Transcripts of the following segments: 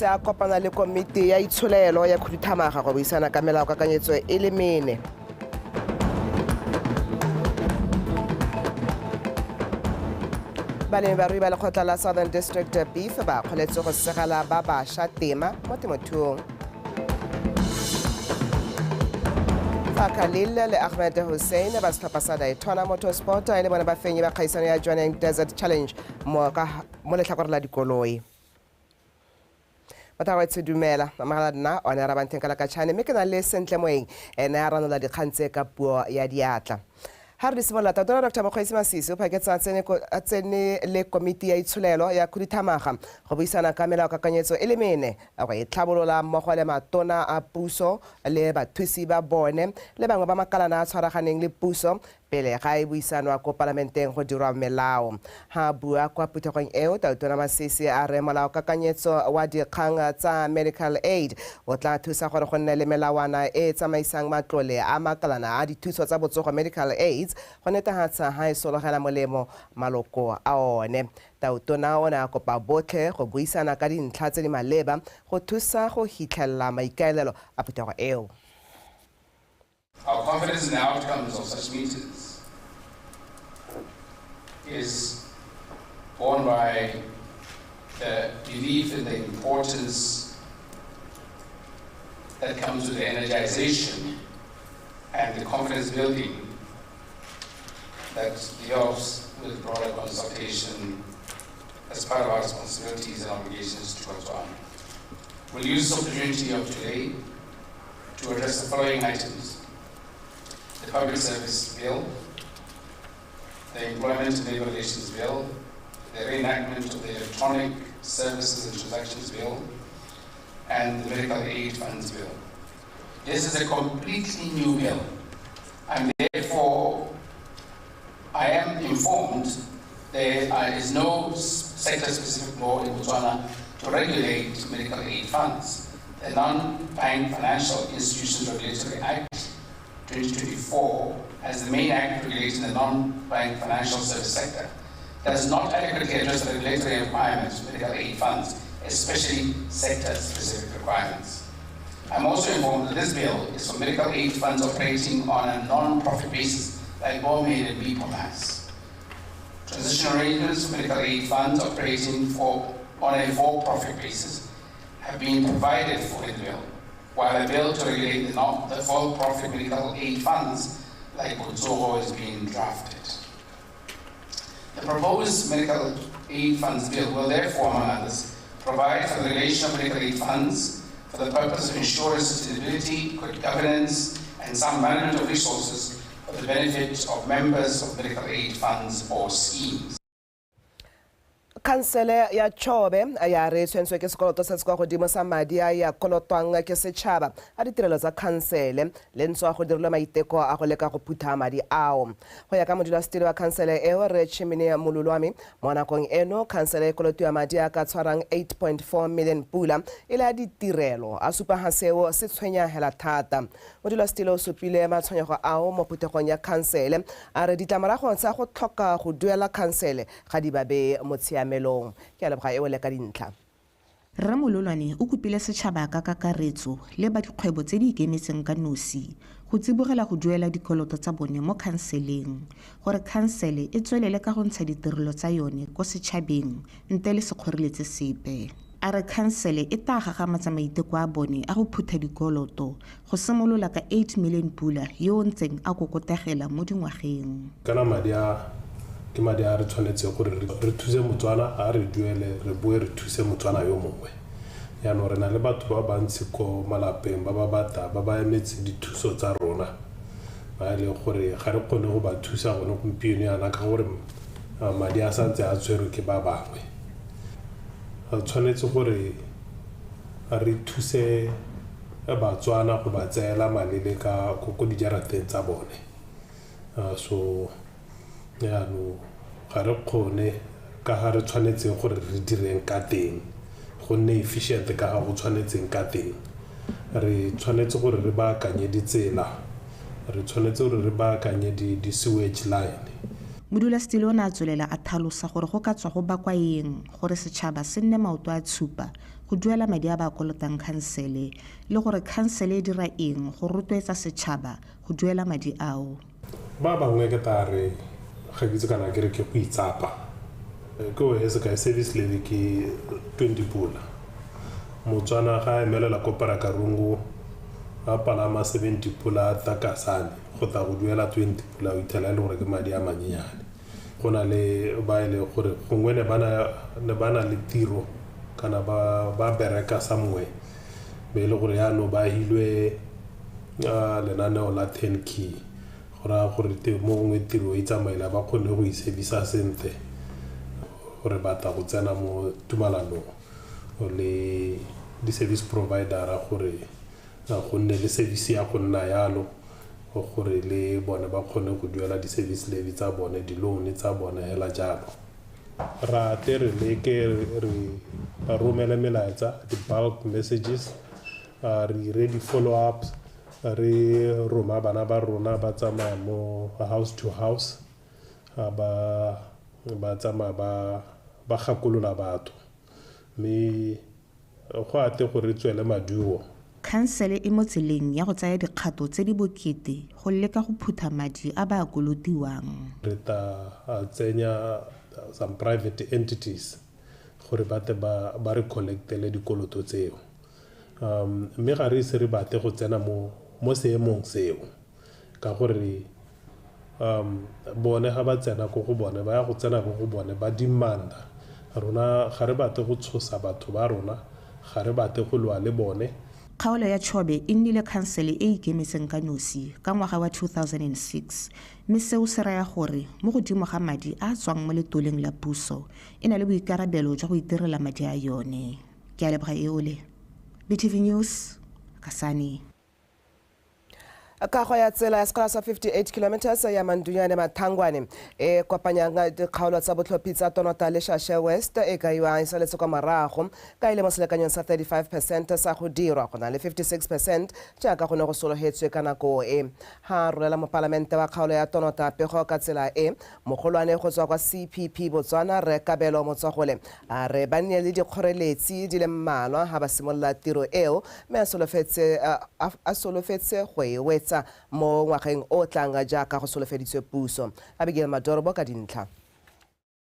setse a kopana le komiti ya itsholelo ya khuduthamaga go buisana ka melaokakanyetso e le mene. Balemi ba rui ba lekgotla la Southern District Beef ba kgoletse go segela ba bašwa tema mo temothuong. Khalil le Ahmed Hussein ba setlhopha sa Daytona Motorsport le bona ba fenyi ba kgaisano ya Joaneng Desert Challenge mo letlhakore la dikoloi. Matawa tse dumela mamagala nna o ne ra banteng ka la katšhane mme ke na le sentle moeng ene a ranola dikgang tse ka puo ya diatla. Ha re simolola Tona Dr. Mokgweetsi Masisi o phaketsa a tsene le komiti ya itsholelo ya khuduthamaga go buisana ka melaokakanyetso e le mene go e tlhabolola mmogo le matona a puso le bathusi ba bone le bangwe ba makalana a tshwaraganeng le puso pele ga e buisanwa ko palamenteng go dirwa melao. Ha bua kwa phuthegong eo Tona Masisi a re molaokakanyetso wa dikgang tsa medical aid o tla thusa gore go nne le melawana e tsamaisang matlole a makalana a dithuso tsa botsogo medical aids go netefatsa ha e sologela molemo maloko a one. Tona o ne a kopa botlhe go buisana ka dintlha tse di maleba go thusa go hitlhelela maikaelelo a phuthego eo. Our confidence in the outcomes of such meetings is borne by the belief in the importance that comes with the energization and the confidence building that develops with broader consultation as part of our responsibilities and obligations towards one. We'll use this opportunity of today to address the following items: the Public Service Bill, the Employment and Labour Relations Bill, the reenactment of the Electronic Services and Transactions Bill, and the Medical Aid Funds Bill. This is a completely new bill, and therefore I am informed there is no sector-specific law in Botswana to regulate medical aid funds. The Non-Bank Financial Institutions Regulatory Act 2024, as the main act regulating the non-bank financial service sector, does not adequately address the regulatory requirements of medical aid funds, especially sector-specific requirements. I'm also informed that this bill is for medical aid funds operating on a non-profit basis, like BOMAID and BPOMAS. Transitional arrangements for medical aid funds operating on a for-profit basis have been provided for in the bill, while a bill to regulate the for-profit medical aid funds, like Botsogo, is being drafted. The proposed medical aid funds bill will therefore, among others, provide for the regulation of medical aid funds for the purpose of ensuring sustainability, good governance, and sound management of resources for the benefit of members of medical aid funds or schemes. Khansele ya Chobe ya re tshwentswe ke sekoloto se se kwa godimo sa madi a ya kolotwang ke setšhaba a ditirelo tsa khansele le ntse go dirilwe maiteko a go leka go phutha madi ao. Go ya ka modulasetilo wa khansele eo re Chimene Mululwami mo nakong eno khansele e kolotiwa madi a ka tshwarang 8.4 million pula e le a ditirelo a supa ga seo se tshwenyagela thata. Modulasetilo o supile matshwenyego ao mo phuthegong ya khansele a re ditlamorago tsa go tlhoka go duela khansele ga di babe mo melong ke a leboga eo le ka dintlha. Ramololwane o kopile setšhaba ka kakaretso le ba dikgwebo tse di ikemetseng ka nosi go tsibogela go duela dikoloto tsa bone mo khanseleng gore khansele e tswelele ka go ntsha ditirelo tsa yone ko setšhabeng ntle le sekgoreletsi sepe. A re khansele e tla gagamatsa maiteko a bone a go phutha dikoloto go simolola ka 8 million pula yo ntseng a kokotegela mo dingwageng. Kana ke madi a re tshwanetse gore re thuse Motswana a re duele re boe re thuse Motswana yo mongwe. Yaanong re na le batho ba bantsi ko malapeng ba ba emetse dithuso tsa rona ba le gore ga re kgone go ba thusa gone gompieno yana ka gore madi a santse a tshwerwe ke ba bangwe. Re tshwanetse gore re thuse Batswana go ba tseela malele ka ko dijarateng tsa bone. So yaanong ga re kgone ka ga re tshwanetseng gore re direng ka teng go nne efficient ka ga go tshwanetseng ka teng. Re tshwanetse gore re baakanye ditsela, re tshwanetse gore re baakanye di-sewage line. modulasetilo o ne a tswelela a thalosa gore go ka tswa go bakwa eng gore setšhaba se nne maoto a tshupa go duela madi a ba kolotang khansele le gore khansele e dira eng go rotloetsa setšhaba go duela madi ao. Ba bangwe ke tare ga ke itse kana ke re ke go itsapa ke o se ka service levy ke 20 pula motswana ga emelela ko Parakarungu a palama 70 pula takasane go ta go duela 20 pula o ithela le gore ke madi a manyenyane go na le ba ile gore gongwe ne bana le tiro kana ba bereka somewhere be le gore ya no ba hilwe lenaneo la 10 key gore te mo ngwe tiro e tsamaela ba kgone go isebisa sente gore bata go tsena mo tumalanong le di-service provider gore go nne le service ya go nna yalo gore le bone ba kgone go duela di-service levy tsa bone di-loan tsa bone hela jalo ra tere le ke re romele melaetsa di-bulk messages re ready follow-ups re roma bana ba rona ba tsamaya mo house to house ba tsamaya ba gakolola batho mme go ate gore tswele maduo. Khansele e mo tseleng ya go tsaya dikgato tse di bokete go leka go phutha madi a ba kolotiwang. Re ta tsenya some private entities gore bate ba re collectele dikoloto tseo mme ga re se re bate go tsena mo seemong seo ka gore bone ga ba tsena go go bone ba ya go tsena go go bone ba dimanda rona ga re bate go tshosa batho ba rona ga re bate go lwa le bone. Kgaolo ya Chobe e nnile khansele e ikemetseng ka nosi ka ngwaga wa 2006 mme seo se raya gore mo godimo ga madi a tswang mo letoleng la puso e na le boikarabelo jwa go itirela madi a yone. Ke a leboga Eole, BTV News, Kasane. Kago ya tsela ya sekala sa 58 kilometers ya Mandunyane Mathangwane e kopanyang dikgaolo tsa botlhophi tsa Tonota le Shashe West e ka iwa isaletse kwa marago ka ile mo selekanyong sa 35% sa go dirwa go na le 56% jaaka go ne go sologetswe ka nako e ha rolela mo parlamente wa kgaolo ya Tonota pego ka tsela e mogolwane go tswa kwa CPP Botswana re Kabelo Motsogole a re ba nne le dikgoreletsi di le mmalwa ha ba simolla tiro eo me a solofetse go e mo ngwageng o tlanga jaaka go solofeditswe puso. Abigail Madorobo ka dintlha.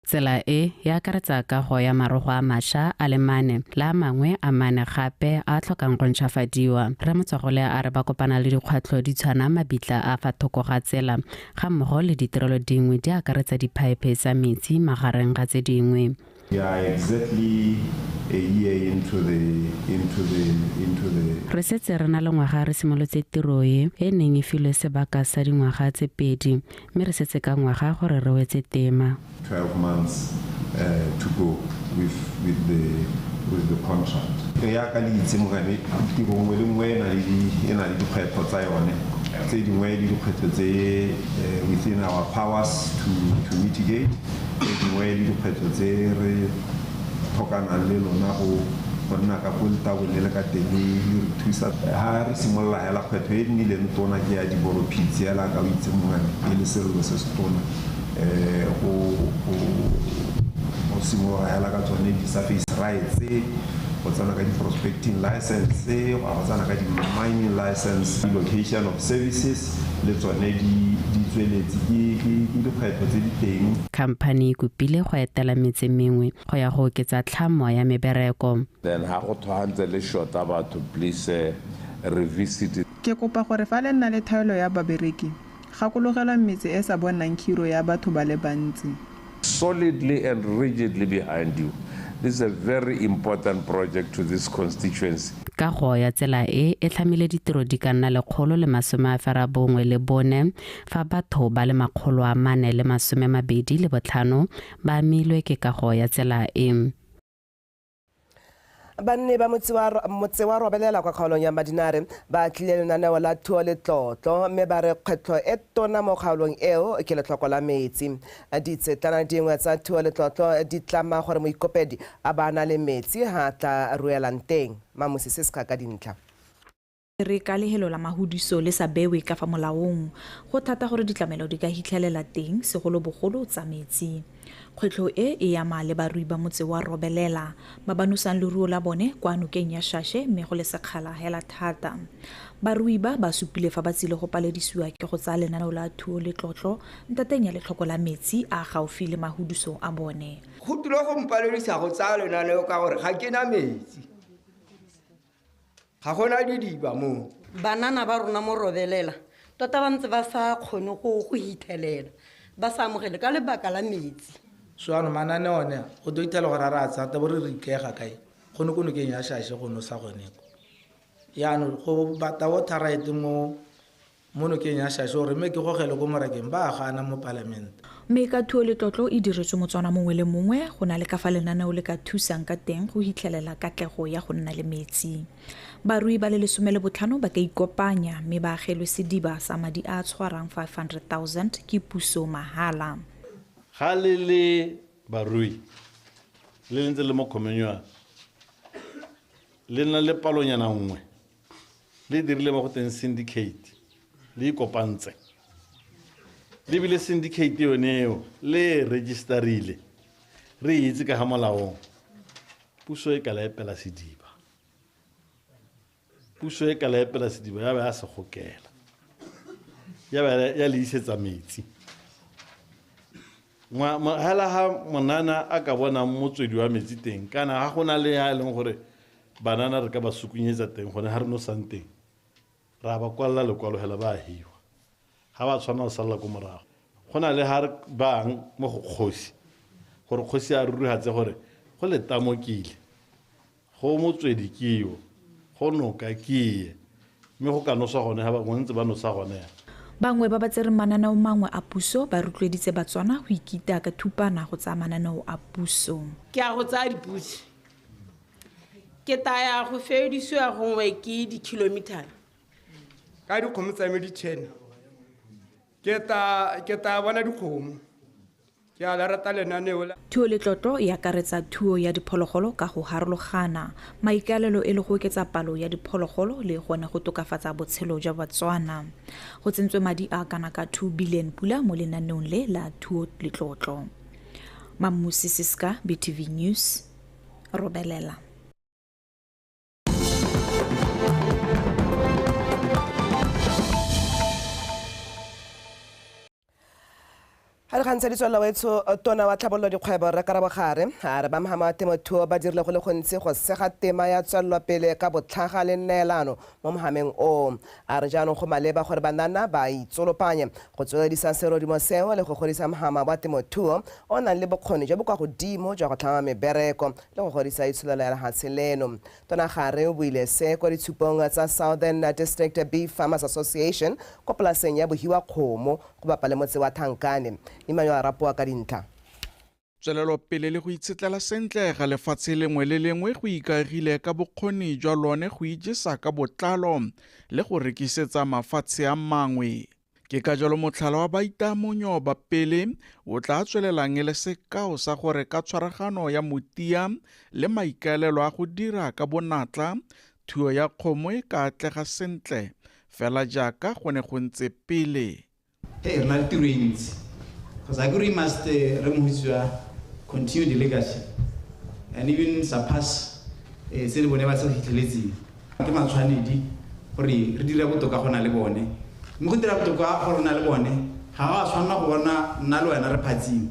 Tsela e ya akaretsa kago ya marogo a mašwa a le mane la mangwe a mane gape a tlhokang go ntšhwafadiwa. Re Motsogole a re ba kopana le dikgwetlho di tshwana mabitla a fa thoko ga tsela ga mmogo le ditirelo dingwe di akaretsa diphaepe tsa metsi magareng ga tse dingwe. We are exactly a year into the re setse re na le ngwaga re simolotse tiro e neng e filwe sebaka sa dingwaga tse pedi mme re setse ka ngwaga gore re wetse tema. 12 months to go with the contract. Ya ka le itse mogane tiro nngwe le nngwe e na le dikgwetlho tsa yone tse dingwe di dikgwetlho tse within our powers to mitigate dingwe di dikgwetlho tse re tlhokanang le lona go nna ka poltabolele ka teng le re thusa ha re simolola hela kgwetlho e nnileng tona ke ya diboropitse ya la ka o itse mogane e le serelo se se tona go simolola hela ka tsone di-surface rights go tsana ka di-prospecting license go tsana ka di-mining license location of services le tsone di tsweletse ke dikgwetlho tse di teng. Company kopile go etela metse mengwe go ya go oketsa tlhamo ya mebereko. Then ha go tshwantse le shota batho please revisit. Ke kopa gore fa le nna le thaelo ya babereki gakologela metse e sa bonang khiro ya batho ba le bantsi. Solidly and rigidly behind you. This is a very important project to this constituency. Kago ya tsela e tlhamile ditiro di ka nna le 184 fa batho ba le 425 ba amilwe ke kago ya tsela e. Banne ba motse wa robelela kwa kgaolong ya Madinare ba tlile lenaneo la thuo le tlotlo mme ba re kgwetlho e tona mo kgaolong eo ke letlhoko la metsi. Ditsetana dingwe tsa thuo le tlotlo di tlama gore moikopedi a bana le metsi ha tla ruelang teng. Mamosisi se ka dintlha. Re ka lehelo la mahudiso le sa bewe ka fa molaong go thata gore ditlamelo di ka hitlhelela teng segolobogolo tsa metsi. Kgwetlho e ama le barui ba motse wa Robelela ba ba nosang leruo la bone kwa nokeng ya Shashe mme go le sekgala hela thata. Barui ba supile fa ba tsile go paledisiwa ke go tsaya lenaneo la thuo le tlotlo ntateng ya letlhoko la metsi a gaufi le mahudiso a bone. Go tlile go mpaledisa go tsaya lenaneo ka gore ga ke na metsi. Ga gona didiba mo. Banana ba rona mo Robelela tota ba ntse ba sa kgone go hithelela ba sa amogele ka lebaka la metsi. Soano manane one go do itela gore ra tsata bo re ikega kae go no ke ya Shashe go no sa gone ko ya no go bata water right mo no ke ya Shashe gore me ke go gele go morakeng ba gana mo parliament. Mme ka thuo le tlotlo e diretswe motswana mongwe le mongwe go na le ka fa lenaneo le ka thusang ka teng go hitlhelela katlego ya go nna le metsi. Barui ba le 15 ba ka ikopanya mme ba agelwe sediba sa madi a tshwarang 500,000 ke puso mahala. Ga le barui le ntse le mo communal le nna le palonyana nngwe le dirile mo go teng syndicate le ikopantse le bile syndicate yoneo le registerile re itse ka ha molaong puso e ka la epela sediba ya ba se gokela ya le isetsa metsi hala ha monana a ka bona motswedi wa metsi teng kana ha gona le ya leng gore banana re ka ba sukunyetsa teng gone ha re no santeng ra ba kwalla le kwalo hela ba hiwa ha ba tshwana go sala go morago gona le ha bang mo go kgosi gore kgosi a ruri hatse gore go le tamokile go motswedi kiyo go noka kiye me go ka no sa gone ha ba ntse ba no sa gone. Bangwe ba tsere mananao mangwe a puso ba rotloeditse Batswana go ikita ka thupana go tsa mananao a puso. Ke a go tsa dipusi ke taya go fediswa gongwe ke di-kilometer ka dikgomo tsa me di 10 ke ta bona dikgomo ke a la rata lenaneo la thuo le tlotlo e akaretsa thuo ya diphologolo ka go harologana maikalelo e le go oketsa palo ya diphologolo le gone go tokafatsa botshelo jwa Batswana. Go tsentswe madi a kana ka 2 billion pula mo lenaneong le la thuo le tlotlo. Mamusi Siska, BTV News, Robelela. Ha re gantse ditswalla wetso tona wa tlhabollo dikgwebo re karabo gare ha re ba mahama temothuo ba dirile go le gontsi go sega tema ya tswello pele ka botlhaga le neelano mo mohameng o a re jaanong go maleba gore banana ba itsolopanye go tsweledisa serodimo seo le go godisa mohama wa temothuo o nang le bokgoni jo bo kwa godimo jwa go tlhama mebereko le go godisa itsholelo ya lefatshe leno. Tona gare o buile se kwa ditshupong tsa Southern District Beef Farmers Association ko polaseng ya Bohiwa Kgomo go bapa le motse wa Thankane. Imanyo a rapua ka dintlha. Tswelelo pele le go itshetlela sentle ga lefatshe lengwe le lengwe go ikagile ka bokgoni jwa lone go ijesa ka botlalo le go rekisetsa mafatshe a mangwe. Ke ka jalo motlhala wa baitamonyo ba pele o tla tswelelang le sekao sa gore ka tshwaragano ya motia le maikaelelo a go dira ka bonatla thuo ya kgomo e ka atlega sentle fela jaaka go ne go ntse pele. Hey, rena le tiro e ntsi. Because I agree must continue the legacy and even surpass se le bone ba se hitlheletseng. Ke matshwanedi gore re dira botoka gona le bone. Mo go dira botoka go rona le bone ga ga tshwanna go bona nna le wena re phatsing.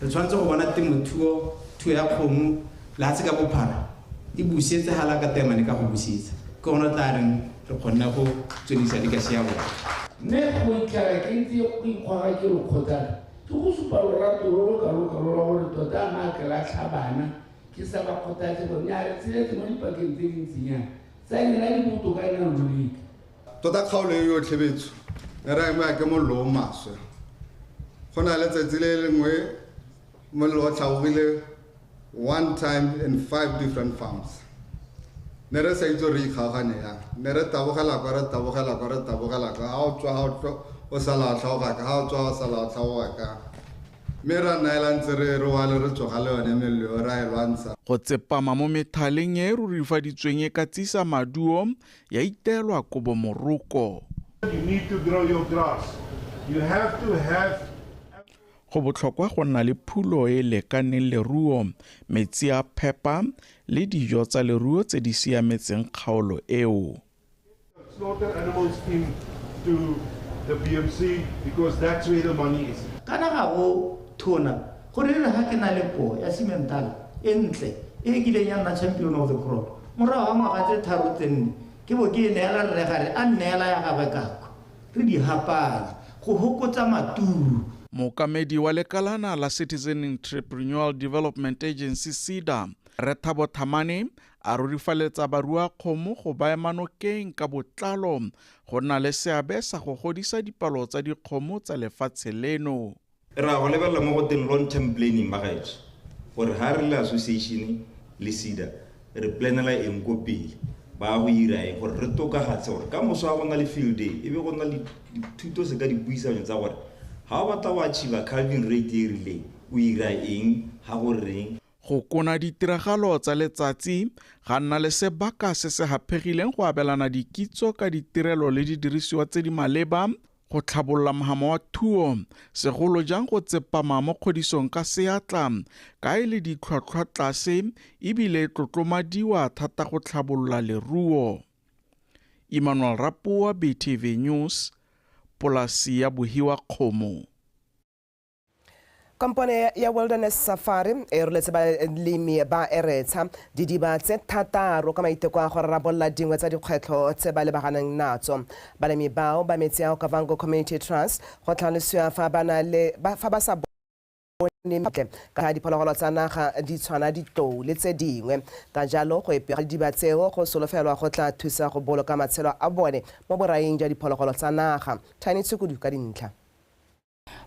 Re tshwanetse go bona temothuo thuo ya kgomo le hatse ka bophara e busetse hala ka temane ka go busetsa. Ke gona tla reng re kgona go tswedisa legacy ya bona. Ne go ikara ke ntse go ikgwa ke go khotana go supa lorato lo ka gore tota na ke la tlhabana ke sa ba khota ke go nya tsile ke mo dipakeng tse dintsinyana sa ina di boto ka ina ruri tota kgaolo yo tlhebetso ra ema ke mo lo maswe gona le tsetsile lengwe mo lo tlhaogile one time in 5 different farms ne re sa itse re ikgagane ya ne re tabogela ka ha o tswa o sala tlhaoga ka ha o tswa o sala tlhaoga ka mme ra naela ntse re wale re tsoga le yone mello ra e lwantsha. Go tsepama mo methaleng e rurifaditsweng e ka tsisa maduo ya itelwa kobo moroko. You need to grow your grass. You have to have Go botlhokwa go nna le phulo e lekaneng leruo, metsi a phepa le dijo tsa leruo tse di siametseng kgaolo eo. slaughter animals into the BMC because that's where the money is. Kana ga go thona gore re ha ke na le po ya Simmental entle e gile ya na champion of the crop. Mora wa ma ga tse tharo tsenne ke bo ke neela re gare a neela ya ga bakako. Re di hapana go hokotsa maturu. Mokamedi wa lekalana la Citizen Entrepreneurial Development Agency SEDA, Rethabo Thamane, a rurifaletsa barua kgomo go baya manokeng ka botlalo go nna le seabe sa go godisa dipalo tsa dikgomo tsa lefatshe leno. Ra go lebella mo go teng long term planning magaetso gore ha re le association le SEDA re planela eng go pele ba go ira e gore re tokagatse gore ka moso a gona le field day e be go na le thuto se ka dipuisano tsa gore ha ba tla wa achieve calving rate e rileng o ira eng ha go reng. Go kona ditiragalo tsa letsatsi ga nna le sebaka se se hapegileng go abelana dikitso ka ditirelo le didirisiwa tse di maleba go tlhabolola mohama wa thuo segolo jang go tsepama mo kgodisong ka seatla ka e le ditlhwatlhwa tlase ebile tlotlomadiwa thata go tlhabolola leruo. Emmanuel Rapoa, BTV News, polasi ya Bohiwa Kgomo. Kompone ya Wilderness Safari e roletse balemi ba eretsa didiba tse thataro ka maiteko a go rarabolla dingwe tsa dikgwetlho tse ba lebaganeng natso. Balemi bao ba metsi a Okavango Community Trust go tlhalosiwa fa ba sa bone ka diphologolo tsa naga di tshwana ditou le tse dingwe. Ka jalo go epega didiba tseo go solofelwa go tla thusa go boloka matshelo a bone mo boraing jwa diphologolo tsa naga. Tiny Tsukudu ka dintlha.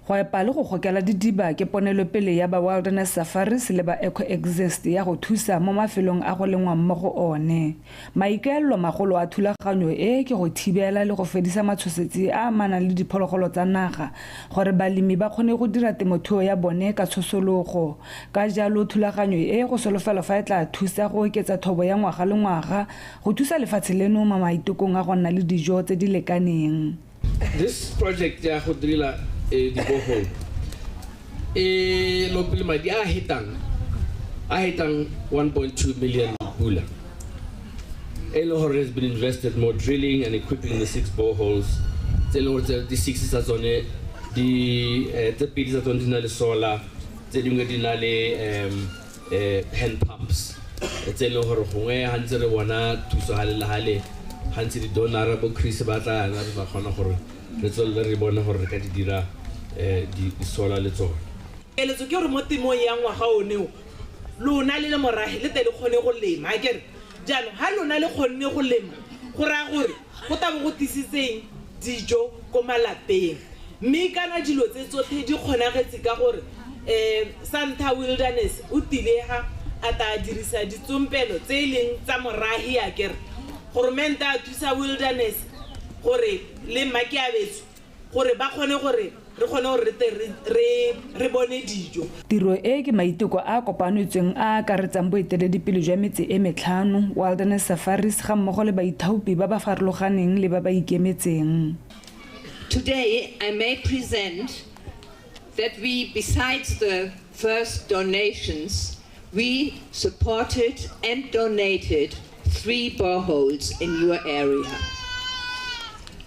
Go epa le go gokela didiba ke ponelopele ya ba Wilderness Safaris le ba Eco Exist ya go thusa mo mafelong a go lengwang mo go one. Maikaelelo magolo a thulaganyo e ke go thibela le go fedisa matshosetsi a manang le diphologolo tsa naga gore balemi ba kgone go dira temothuo ya bone ka tshosologo. Ka jalo thulaganyo e go solofela fa e tla thusa go oketsa thobo ya ngwaga le ngwaga go thusa lefatshe leno mo maitekong a go nna le dijo tse di lekaneng. This project ya go drila di borehole lo pele madi a hitang 1.2 million pula has been invested more drilling and equipping the 6 boreholes the 6 sa tsone di tse pedi sa tsone di na le solar tse dingwe di na le hand pumps tse le gore gongwe ha ntse re bona thuso hale ha ntse di donora bo Chris ba tla na re ba gona gore re tsole re bona gore re ka di dira di sola le tsona eletso ke gore mo temo ya ngwaga o neo lona le morahe le tele kgone go lema a kere jalo ha lona le kgonne go lema go ra gore go tabo go tisitseng dijo ko malapeng mme kana dilo tse tsotlhe di kgonagetse ka gore Santa Wilderness o tilega a ta dirisa ditsompelo tse leng tsa morahe a kere gore menta a thusa Wilderness gore le makiabetso gore ba kgone gore re kgone gore re bone dijo. Tiro e ke maiteko a kopanetsweng a akaretsang boeteledipele jwa metse e metlhano Wilderness Safaris ga mmogo le baithaopi ba ba farologaneng le ba ba ikemetseng. Today I may present that we, besides the first donations, we supported and donated 3 boreholes in your area.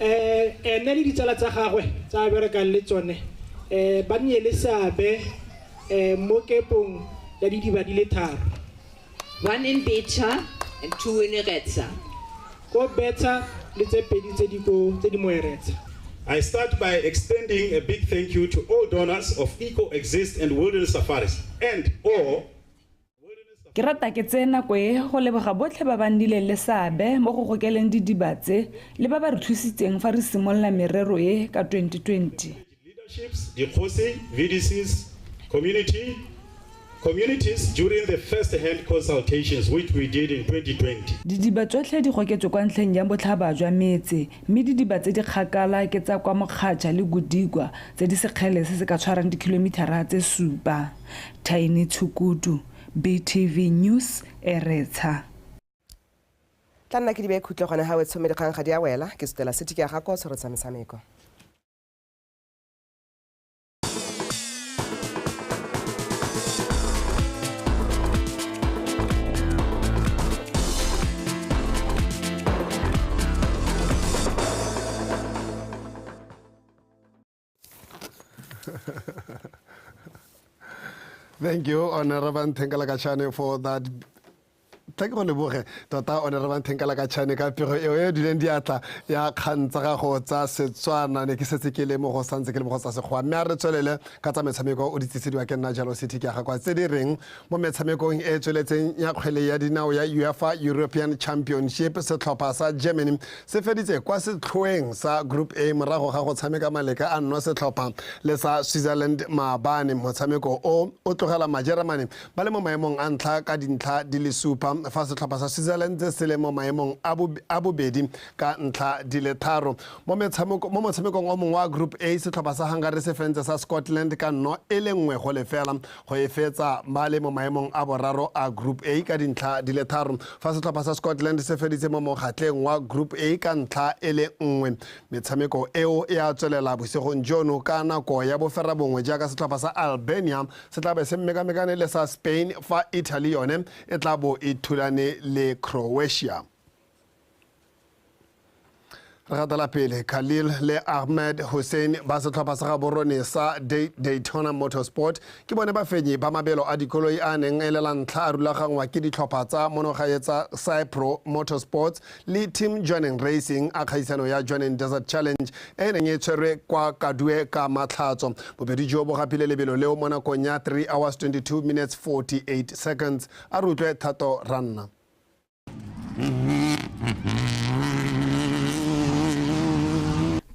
Nne le ditsala tsa gagwe tsa berekang le tsone ba nnye le seabe mo kepong ya didiba di le 3. 1 in Beta and 2 in Eretsa. Ko Beta le tse pedi tse di mo Eretsa. I start by extending a big thank you to all donors of Eco Exist and Wilderness Safaris and all Ke rata ke tse nako e go leboga botlhe ba bandile le seabe mo go gokeleng didibatse le ba ba re thusitseng fa re simolola merero e ka 2020. Leaderships, the Khosi, VDCs, community, communities during the first-hand consultations which we did in 2020. Didiba tsotlhe di goketswe kwa ntlheng ya botlhaba jwa metse mme didiba tse di kgakala ke tsa kwa Mokgatsha le Godikwa tse di sekgele se se ka tshwarang dikilomitara tse 7. Tiny Tshukudu, BTV News, Eretha. Tla nna ke di be khutlo gone ha we tshome dikgang ga di a wela ke Stella City ke ga go tshoro tsa metshameko. Thank you, Honorable Tenkalakachane, for that. Thank you, Honorable Tenkalakachane, Kapiro, Diata, Ya Kantara, Setswana, Nekisiki, Moro Sanse, Mosa, Maritolele, Katamesamiko, Udisidiakan, Najalo City, Kakwa, Ring, Mometsamiko in Edulating, Yakwele Yadina, UEFA European Championship, Setlopasa, Germany, Sefedice, Quasi Twain, Sa Group A, Maraho, Samega Maleka, and Nosetlopa, Lesa, Switzerland, Mabani, Mosamiko, O, Otohala Majeramani, Balemo Maimong, Anta, Kadinta, Dili Super. First Tlhopasa Switzerland selemo maemong Abu Bedi ka ntla diletaro mo motshamekong o mongwe wa group A Setlhopasa Hungary se fentse sa Scotland ka no elengwe go lefela go efetsa male mo maemong a boraro a group A ka dintlha diletaro fa Setlhopasa Scotland se feditse mo mogatleng wa group A ka ntla ele nngwe metshameko eo ya tswelela bosegong jono ka nako ya bofera bongwe jaaka Setlhopasa Albania se tla be se mekamekane le sa Spain fa Italy yone e tla bo Tulane le Croatia. Radala pele Khalil le Ahmed Hussein ba setlhopha sa borone sa Daytona Motorsport ke bone ba fenyi ba mabelo a dikoloi a neng elela ntlha a rulagangwa ke ditlhopha tsa monogaetsa Cypro Motorsports le Team Joining Racing a kgaisano ya Joining Desert Challenge e neng e tshwerwe kwa Kadue ka Matlhatso bobedi jo bo gapile lebelo leo mo nakong ya 3 hours 22 minutes 48 seconds a rutlwe Thato Ranna.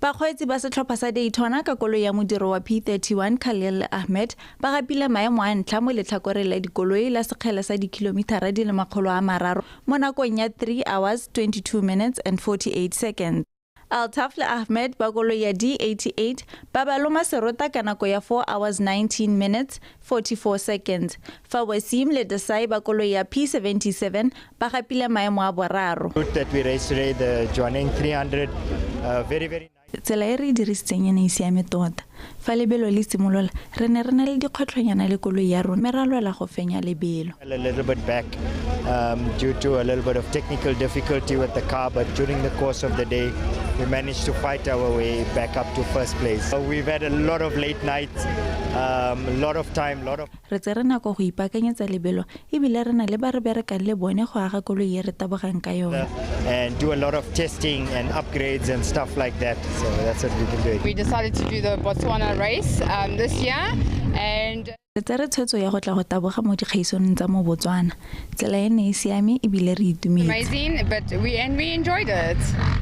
Bakgweetsi ba setlhopha sa Daytona ka koloi ya modiro wa P31 Khalil Ahmed ba gapile maemo a ntlha mo letlhakoreng la dikoloi la sekgele sa dikilomitara di le 300 mo nakong ya 3 hours 22 minutes and 48 seconds. Altaf le Ahmed ba koloi ya D88 ba loma serota ka nako ya 4 hours 19 minutes 44 seconds. Fa Wasim le Desai ba koloi ya P77 ba gapile maemo a boraro. That we raced today, the joining 300, very tsela e re dirisitseng ene siame tota fa lebelo le simolola re ne re na le dikgwetlhonyana le koloi ya rona me ra lwela go fenya lebelo a little bit back due to a little bit of technical difficulty with the car, but during the course of the day we managed to fight our way back up to first place. We've had a lot of late nights, a lot of time, re tsere nako go ipakanyetsa lebelo ebile re na le ba re berekang le bone go aga koloi e re tabogang ka yona and do a lot of testing and upgrades and stuff like that. So that's what we've been doing. We decided to do the Botswana race this year, and re tsere tshwetso ya go tla go taboga mo dikgaisoneng tsa mo Botswana tsela e ne e siame ebile re itumetse amazing, but we enjoyed it.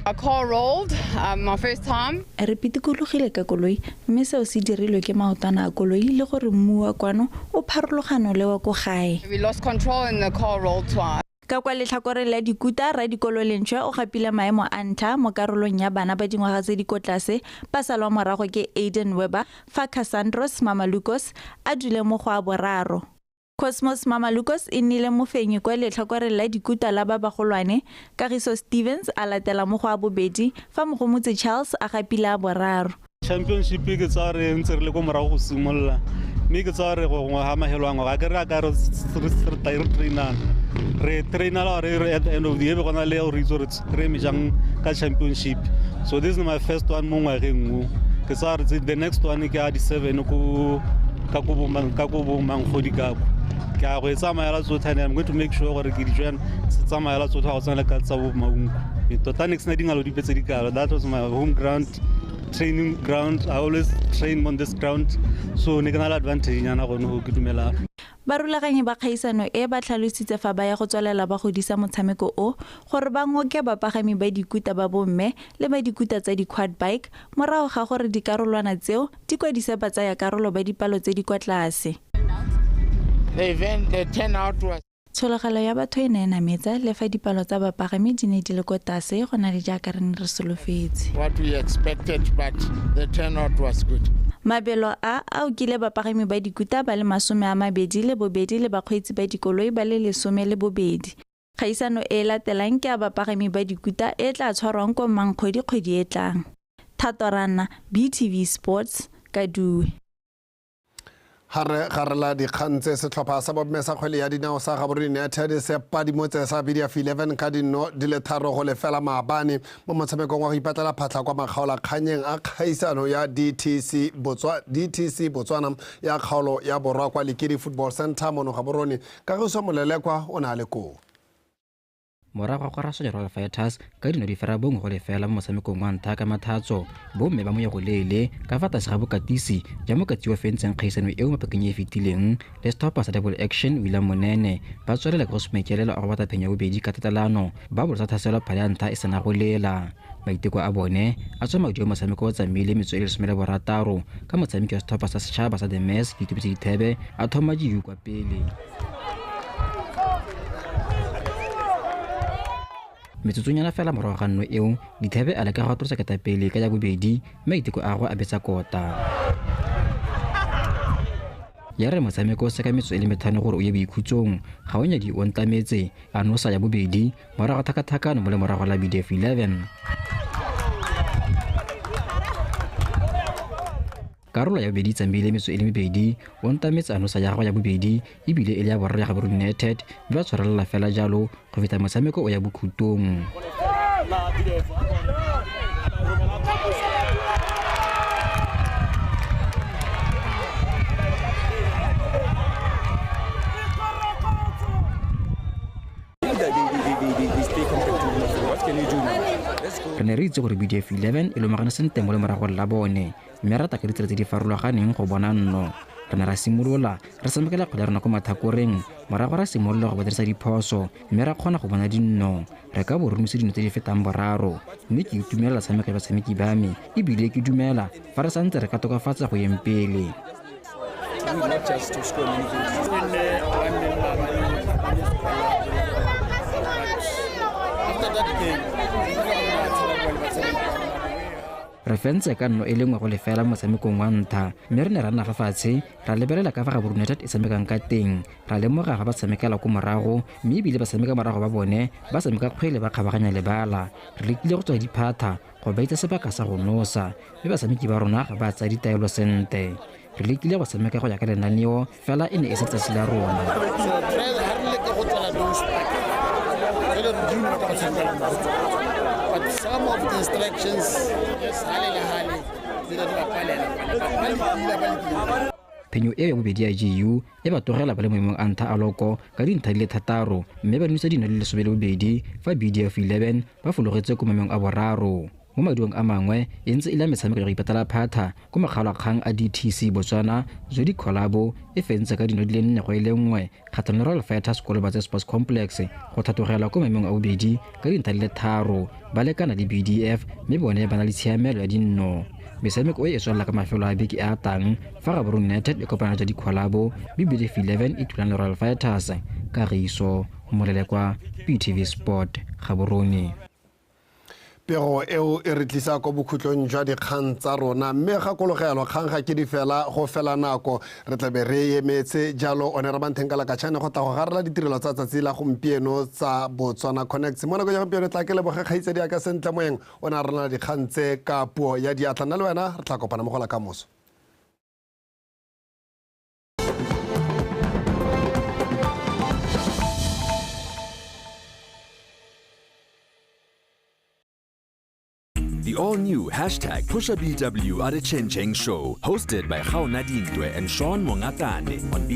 Our car rolled our first time. Re pitikologile ka koloi mme seo se dirilwe ke maotwana a koloi le gore mmu wa kwano o pharologano le wa go gae. We lost control and the car rolled twice. Ka kwa letlhakoreng la dikuta ra dikolo lentšhwe o gapile maemo a ntlha mo karolong ya bana ba dingwaga tse di kotlase ba salwa morago ke Aiden Weber fa Cassandros Mamalukos a dule mo go a boraro. Cosmos Mamalukos e nnile mofenyi kwa letlhakoreng la dikuta la ba bagolwane Kagiso Stevens a latela mo go a bobedi fa Mogomotse Charles a gapile a boraro. Championship ke tsa re ntse re le go morago go simolla mme ke tsa re go ha mahelwangwa ga ke re ka re trainana re trainala re at the end of the year gona le re itse re mejang ka championship. So this is my first one mo ngwageng mo ke tsa re the next one ke a di 7 ko ka go mang go di ka ke a go tsamaya tsotlhe and I'm going to make sure gore ke di join tsamaya tsotlhe ga tsana ka tsa bo maungu tota next na dingalo di petse di ka. That was my home ground training ground. I always train on this ground, so ne kana advantage nyana go no ke dumela. Barulaganye ba kgaisano e ba tlhalositse fa ba ya go tswelela ba godisa motshameko o gore ba ngoke bapagami ba dikuta ba bomme le ba dikuta tsa di quad bike morago ga gore dikarolwana tseo di kwadise ba tsaya karolo ba dipalo tse di kwa tlase. The event, the turnout was Tshologelo ya batho e ne e nametsa le fa dipalo tsa bapagami di ne di le ko tlase go na le jaaka re ne re solofetse. what we expected, but the turnout was good. Mabelo a kile bapagami ba dikuta ba le 22 le bakgweetsi ba dikoloi ba le 12. Kgaisano e latelang ke a bapagami ba dikuta e tla tshwarwang ko Mankgodi kgwedi e tlang. Thatorana, BTV Sports, Kadue. Garela dikgang tse setlhopha sa bomme sa kgwele ya dinao sa Gaborone United se padimo tse sa BDF 11 ka dino di le 3 go lefela maabane mo motshamekong wa go ipatlela phatlha kwa makgaola kganyeng a kgaisano ya DTC Botswana ya kgaolo ya borwa kwa Lekedi Football Center mono Gaborone ka go Molelekwa o na le ko morago ga Rasoja Royal Fighters ka dino di fera bongwe go lefela mo motshamekong wa ntlha ka mathatso bomme ba mo ya go lele ka fa tlase ga bokatisi ja mokati wa fentseng kgaisano eo mapakeng e fetileng le stopper sa Double Action William Monene ba tswelela go smekelelo a go bata phenya bobedi ka tatalano ba bolotsa thaselo phale ya ntlha e sena go lela maiteko a bone a tswa madio motshameko wa tsamile metso e 16 ka motshameko wa stopper sa setšhaba sa The Mess ditubetsi dithebe a thoma diu kwa pele metsotsonyana fela morago ga nno eo dithebe a leka go atolosa ketapele ka ya bobedi maiteko a go a betsa kota ya re motshameko se ka metso e le methano gore o ye boikhutsong ga o nyadi o ntlametse a nosa ya bobedi morago thakathakano mo le morago la BDF 11 karolo ya bobedi tsambile metso e le mebedi o ntametse a nosa ya go ya bobedi ebile e le ya borra ya Gaborone United mme ba tshwarelela fela jalo go feta motshameko o ya bokhutong re ne re itse gore BDF 11 e lomagana sentle mo le morago la bone mme rata ka ditsela tse di farologaneng go bona nno re ne ra simolola re samekela kgwele ya rona ko mathakoreng morago ra simolola go badirisa diphoso mme ra kgona go bona dinno re ka bo re nose dino tse di fetang boraro mme ke itumelela tshameka ya batshameki ba me ebile ke dumela fa re santse re ka tokafatsa go yeng pele re fentse ka nno e lengwe go lefela motshamekong wa ntlha mme re ne ra nna fa fatshe ra lebelela ka fa Gaborone United e tshamekang ka teng ra lemoga ga ba tshamekela ko morago mme ebile ba tshameka morago ba bone ba tshameka kgwele ba kgabaganya lebala re lekile go tswa diphatha go ba itse sebaka sa go nosa mme batshameki ba rona ga ba tsaya ditaelo sente re lekile go tshameka go ya ka lenaneo fela e ne e se tsatsi la rona but some of the instructions phenyo e ya bobedi ya GU e ba togela ba le moemong a ntlha a loko ka dintlha di le 6 mme ba dinisa dino le 12 fa BDF 11 ba fologetse ko maemong a boraro mo maduong a mangwe e ntse e le metshameko ya go ipatala phatha ko makgaolakgang a DTC Botswana Zodi Collabo e fentse ka dino di le 4 go ile nngwe kgatlhanong le Royal Fighters Kolobatse Sports Complex go thatogela ko maemong a bobedi ka dintlha di le 3 ba lekana le BDF mme bone ba na le tshiamelo ya dinno metshameko e tswela ka mafelo a beke a tang fa Gaborone United e kopana ja dikolabo BDF 11 e thulana le Royal Fighters ka Riso Molelekwa BTV Sport Gaborone pego eo e re tlisa ko bokhutlong jwa dikgang tsa rona mme gakologelo kgang ga ke di fela go fela nako re tlabe re emetse jalo one re banthenkala ka tšhane go tla go garela ditirelo tsa tsatsi la gompieno tsa Botswana Connect mo nako ya gompieno tla ke leboge kgaitsedi ya ka sentle moeng o ne a rena dikgang tse ka puo ya diatla nna le wena re tla kopana mo go la kamoso The all-new #PushaBW at a Chen Cheng Show, hosted by Kgauna Dintwe and Sean Mongatane on